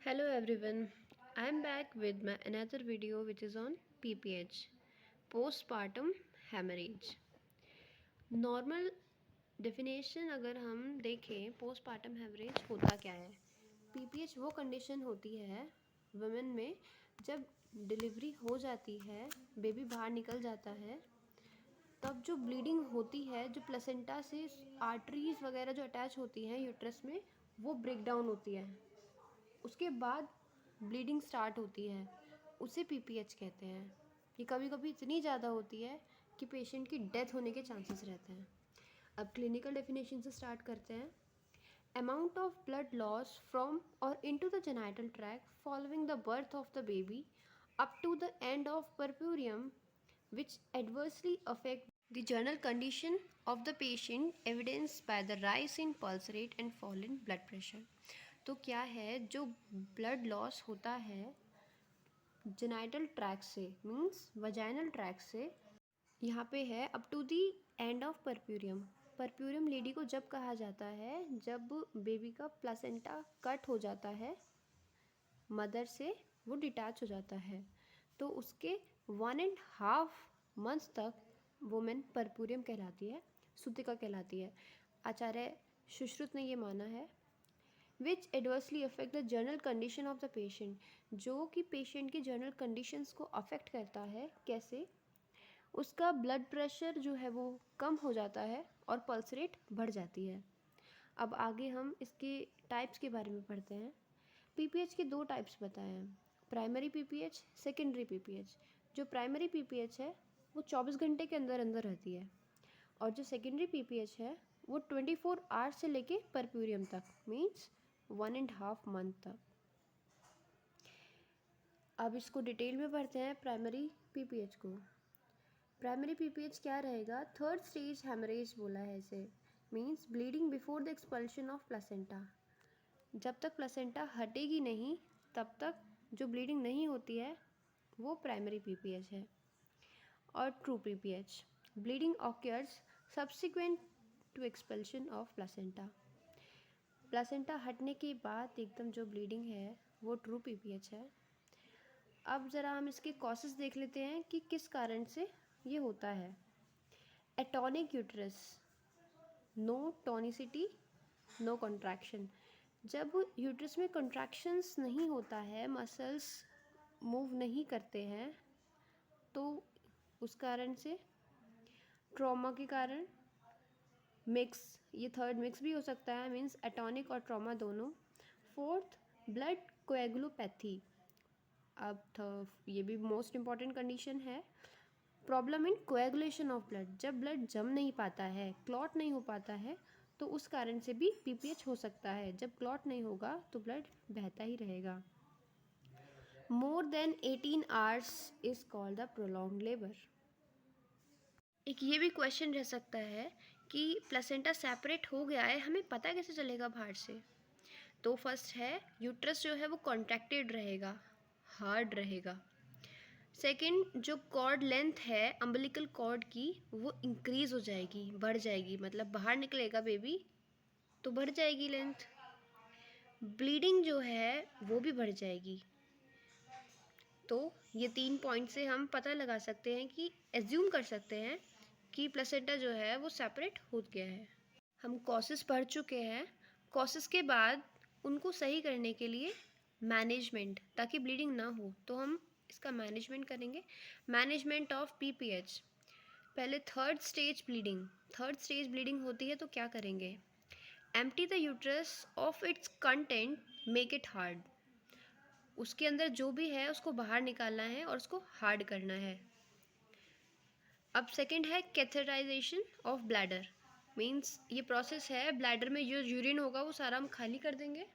Hello everyone, I am back with my another video which is on PPH, postpartum hemorrhage. Normal definition अगर हम देखें postpartum haemorrhage होता क्या है। PPH वो कंडीशन होती है वुमेन में जब डिलीवरी हो जाती है, बेबी बाहर निकल जाता है, तब जो ब्लीडिंग होती है, जो प्लेसेंटा से आर्टरीज वगैरह जो अटैच होती हैं यूट्रस में, वो ब्रेक डाउन होती है। उसके बाद ब्लीडिंग स्टार्ट होती है, उसे पीपीएच कहते हैं। ये कभी कभी इतनी ज़्यादा होती है कि पेशेंट की डेथ होने के चांसेस रहते हैं। अब क्लिनिकल डेफिनेशन से स्टार्ट करते हैं। Amount of blood loss from और into the genital tract following the birth of the baby up to the end of puerperium which adversely affect the general condition of the patient evidenced by the rise in pulse rate and fall in blood pressure। तो क्या है, जो blood loss होता है genital tract से means vaginal tract से, यहाँ पे है up to the end of puerperium. Puerperium lady को जब कहा जाता है जब बेबी का प्लासेंटा कट हो जाता है, मदर से वो डिटैच हो जाता है, तो उसके 1.5 मंथ्स तक वुमेन परप्यूरियम कहलाती है, सूतिका कहलाती है। आचार्य सुश्रुत ने ये माना है। Which adversely affect the general condition of the patient, जो कि पेशेंट की जनरल कंडीशंस को अफेक्ट करता है। कैसे? उसका ब्लड प्रेशर जो है वो कम हो जाता है और पल्स रेट बढ़ जाती है। अब आगे हम इसके टाइप्स के बारे में पढ़ते हैं। पीपीएच के दो टाइप्स बताए हैं, प्राइमरी पीपीएच, सेकेंडरी पीपीएच। जो प्राइमरी पीपीएच है वो 24 घंटे के अंदर अंदर रहती है, और जो सेकेंडरी पीपीएच है वो 24 आवर्स से लेके परप्यूरियम तक मीन्स 1.5 मंथ तक। अब इसको डिटेल में पढ़ते हैं प्राइमरी पीपीएच को। प्राइमरी पीपीएच क्या रहेगा? थर्ड स्टेज हेमरेज बोला है इसे, means bleeding before the expulsion of placenta. जब तक प्लेसेंटा हटेगी नहीं तब तक जो ब्लीडिंग नहीं होती है वो प्राइमरी पीपीएच है। और true PPH, bleeding occurs subsequent to expulsion of placenta. Placenta हटने के बाद एकदम जो ब्लीडिंग है वो ट्रू पीपीएच है। अब ज़रा हम इसके कॉसेस देख लेते हैं कि किस कारण से ये होता है। Atonic uterus, no tonicity, no contraction. जब यूट्रस में कॉन्ट्रैक्शंस नहीं होता है, मसल्स मूव नहीं करते हैं, तो उस कारण से। ट्रॉमा के कारण, मिक्स, ये थर्ड मिक्स भी हो सकता है, मीन्स एटॉनिक और ट्रॉमा दोनों। Fourth, blood कोएगुलोपैथी। अब ये भी मोस्ट इम्पॉर्टेंट कंडीशन है। Problem in coagulation of blood, जब ब्लड जम नहीं पाता है, क्लॉट नहीं हो पाता है, तो उस कारण से भी पीपीएच हो सकता है। जब क्लॉट नहीं होगा तो ब्लड बहता ही रहेगा। More than 18 hours is called the prolong labour. एक ये भी क्वेश्चन रह सकता है कि प्लेसेंटा सेपरेट हो गया है, हमें पता कैसे चलेगा बाहर से? तो फर्स्ट है, यूट्रस जो है वो कॉन्ट्रैक्टेड रहेगा, हार्ड रहेगा। सेकंड, जो कॉर्ड लेंथ है अम्बिलिकल कॉर्ड की वो इंक्रीज हो जाएगी, बढ़ जाएगी, मतलब बाहर निकलेगा बेबी तो बढ़ जाएगी लेंथ। ब्लीडिंग जो है वो भी बढ़ जाएगी। तो ये 3 पॉइंट से हम पता लगा सकते हैं कि एज्यूम कर सकते हैं कि प्लेसेंटा जो है वो सेपरेट हो गया है। हम कॉसेस पढ़ चुके हैं। कॉसेस के बाद उनको सही करने के लिए मैनेजमेंट, ताकि ब्लीडिंग ना हो, तो हम इसका मैनेजमेंट करेंगे। Management of PPH. पहले थर्ड स्टेज ब्लीडिंग होती है तो क्या करेंगे? Empty the uterus of its content, make it hard. उसके अंदर जो भी है उसको बाहर निकालना है और उसको हार्ड करना है। अब सेकंड है कैथेटराइजेशन ऑफ ब्लैडर, मींस ये प्रोसेस है, ब्लैडर में जो यूरिन होगा वो सारा हम खाली कर देंगे।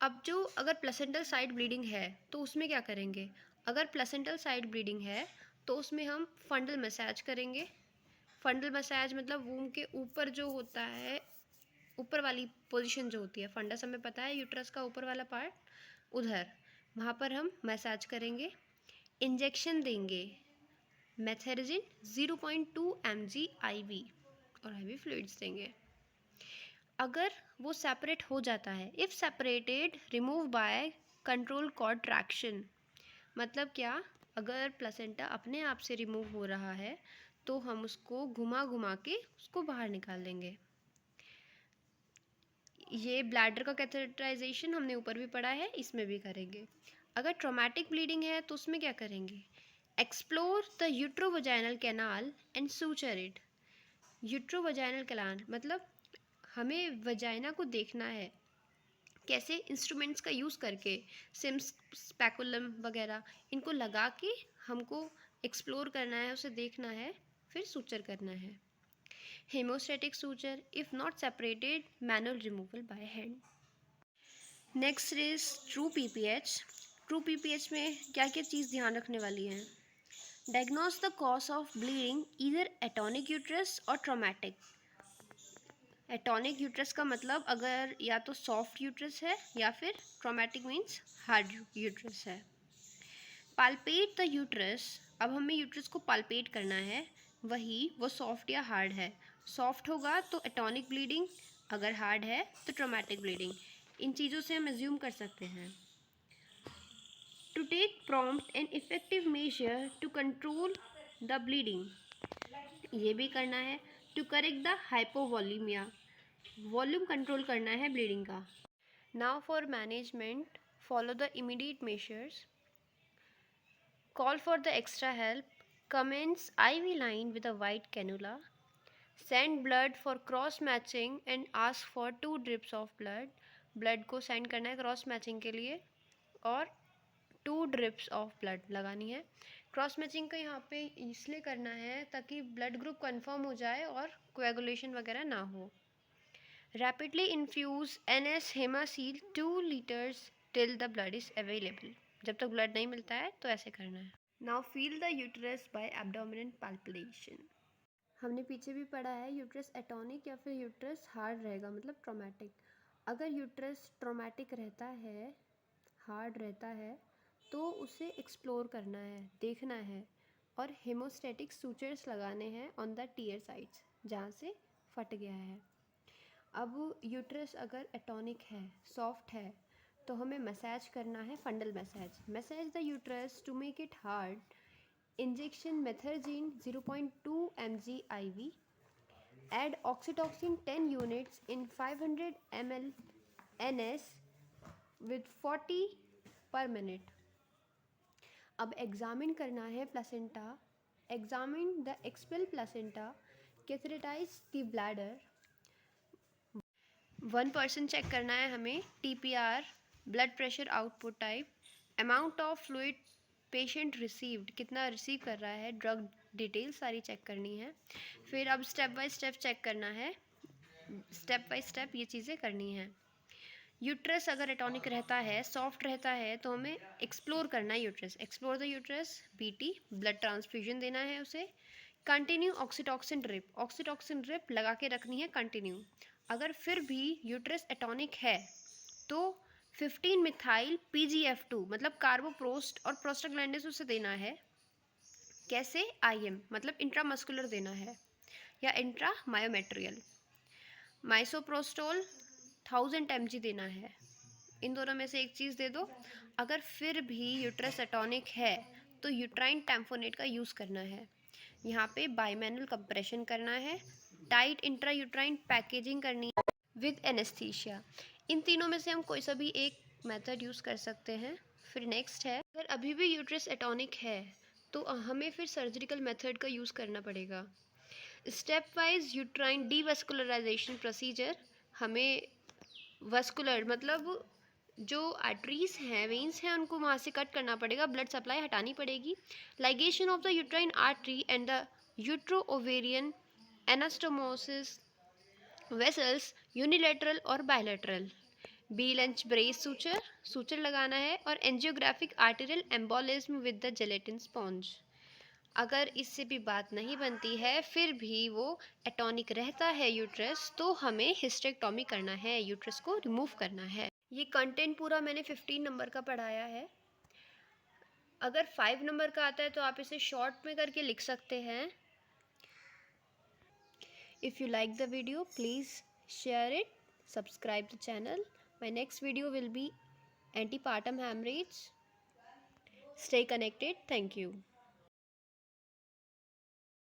अब जो अगर प्लेसेंटल साइड ब्लीडिंग है तो उसमें क्या करेंगे? अगर प्लेसेंटल साइड ब्लीडिंग है तो उसमें हम फंडल मसाज करेंगे। फंडल मसाज मतलब वूम के ऊपर जो होता है, ऊपर वाली पोजीशन जो होती है, फंडस हमें पता है यूट्रस का ऊपर वाला पार्ट, उधर वहाँ पर हम मसाज करेंगे। इंजेक्शन देंगे, मेथेरिजिन 0.2 mg IV और IV फ्लूइड्स देंगे। अगर वो सेपरेट हो जाता है, if separated remove by control contraction, मतलब क्या, अगर प्लेसेंटा अपने आप से रिमूव हो रहा है तो हम उसको घुमा घुमा के उसको बाहर निकाल देंगे। ये ब्लैडर का कैथेटराइजेशन हमने ऊपर भी पढ़ा है, इसमें भी करेंगे। अगर ट्रॉमेटिक ब्लीडिंग है तो उसमें क्या करेंगे, explore the uterovaginal canal and suture it. Uterovaginal canal मतलब हमें वजाइना को देखना है, कैसे, इंस्ट्रूमेंट्स का यूज़ करके, सिम्स, स्पैकुलम वगैरह इनको लगा के हमको एक्सप्लोर करना है, उसे देखना है, फिर सूचर करना है। Haemostatic suture if not separated, manual removal by hand. Next is true PPH. True PPH में क्या क्या चीज़ ध्यान रखने वाली है, diagnose the cause of bleeding either atonic uterus और ट्रॉमेटिक। एटॉनिक यूट्रस का मतलब अगर या तो सॉफ्ट यूट्रस है या फिर ट्रॉमेटिक मीन्स हार्ड यूट्रस है। पाल्पेट द यूट्रस, अब हमें यूट्रस को पाल्पेट करना है, वही वो सॉफ्ट या हार्ड है। सॉफ्ट होगा तो एटॉनिक ब्लीडिंग, अगर हार्ड है तो ट्रॉमेटिक ब्लीडिंग। इन चीज़ों से हम एज्यूम कर सकते हैं। To take prompt and effective measure to control the bleeding, ये भी करना है। To correct the hypovolaemia, volume control करना है ब्लीडिंग का। Now for management, follow the immediate measures, call for the extra help, commence IV line with a white cannula, send blood for cross matching and ask for 2 drips of blood। Blood को send करना है cross matching के लिए और 2 drips of blood लगानी है। Cross matching का यहाँ पे इसलिए करना है ताकि ब्लड ग्रुप कंफर्म हो जाए और कोएगुलेशन वगैरह ना हो। Rapidly infuse NS हेमासील 2 litres till the blood is available, जब तक ब्लड नहीं मिलता है तो ऐसे करना है। Now feel the uterus by abdominal palpation. हमने पीछे भी पढ़ा है यूट्रस एटॉनिक या फिर यूट्रस हार्ड रहेगा, मतलब ट्रॉमेटिक। अगर यूट्रस ट्रॉमेटिक रहता है, हार्ड रहता है, तो उसे एक्सप्लोर करना है, देखना है, और हेमोस्टैटिक सूचर्स लगाने हैं ऑन द टीयर साइड्स जहाँ से फट गया है। अब यूट्रस अगर एटॉनिक है, सॉफ्ट है, तो हमें मसाज करना है, fundal massage. Massage the uterus to make it hard, injection Methergine 0.2 mg IV, add oxytocin 10 units in 500 ml NS with 40 per minute। अब एग्जामिन करना है placenta, examine the expel placenta, catheterise the bladder. 1% check करना है हमें, TPR, blood pressure output type, amount of fluid patient received, कितना receive कर रहा है, ड्रग डिटेल सारी चेक करनी है। फिर अब स्टेप बाय स्टेप चेक करना है, स्टेप बाय स्टेप ये चीज़ें करनी हैं। यूट्रस अगर एटॉनिक रहता है, सॉफ्ट रहता है, तो हमें एक्सप्लोर करना है uterus, explore the uterus, BT, blood transfusion देना है उसे। Continue oxytocin drip, oxytocin drip लगा के रखनी है कंटिन्यू। अगर फिर भी यूट्रस एटॉनिक है तो 15 मिथाइल PGF2 मतलब कार्बोप्रोस्ट और प्रोस्टाग्लैंडिन उसे देना है। कैसे, IM मतलब इंट्रामस्कुलर देना है या इंट्रा मायोमेट्रियल। माइसोप्रोस्टोल 1000 mg देना है, इन दोनों में से एक चीज़ दे दो। अगर फिर भी यूट्रस एटॉनिक है तो यूट्राइन टैम्फोनेट का यूज़ करना है, यहाँ पे बाईमैनुअल कंप्रेशन करना है, टाइट इंट्रा यूट्राइन पैकेजिंग करनी है विद एनेस्थीसिया। इन तीनों में से हम कोई सा भी एक मेथड यूज़ कर सकते हैं। फिर नेक्स्ट है, अगर अभी भी यूट्रस एटॉनिक है तो हमें फिर सर्जिकल मेथड का यूज़ करना पड़ेगा। स्टेप वाइज यूट्राइन डीवस्कुलराइजेशन प्रोसीजर, हमें वस्कुलर मतलब जो आर्टरीज हैं, वेन्स हैं, उनको वहाँ से कट करना पड़ेगा, ब्लड सप्लाई हटानी पड़ेगी। Ligation of the uterine artery and the utero ovarian anastomosis vessels, unilateral और bilateral. B Lynch brace suture, suture लगाना है, और angiographic arterial embolism with the gelatin sponge. अगर इससे भी बात नहीं बनती है, फिर भी वो एटॉनिक रहता है यूट्रस, तो हमें हिस्टेक्टोमी करना है, यूट्रस को रिमूव करना है। ये कंटेंट पूरा मैंने 15 नंबर का पढ़ाया है। अगर 5 नंबर का आता है तो आप इसे शॉर्ट में करके लिख सकते हैं। If you like the video please share it subscribe the channel. My next video will be antepartum hemorrhage. Stay connected. Thank you.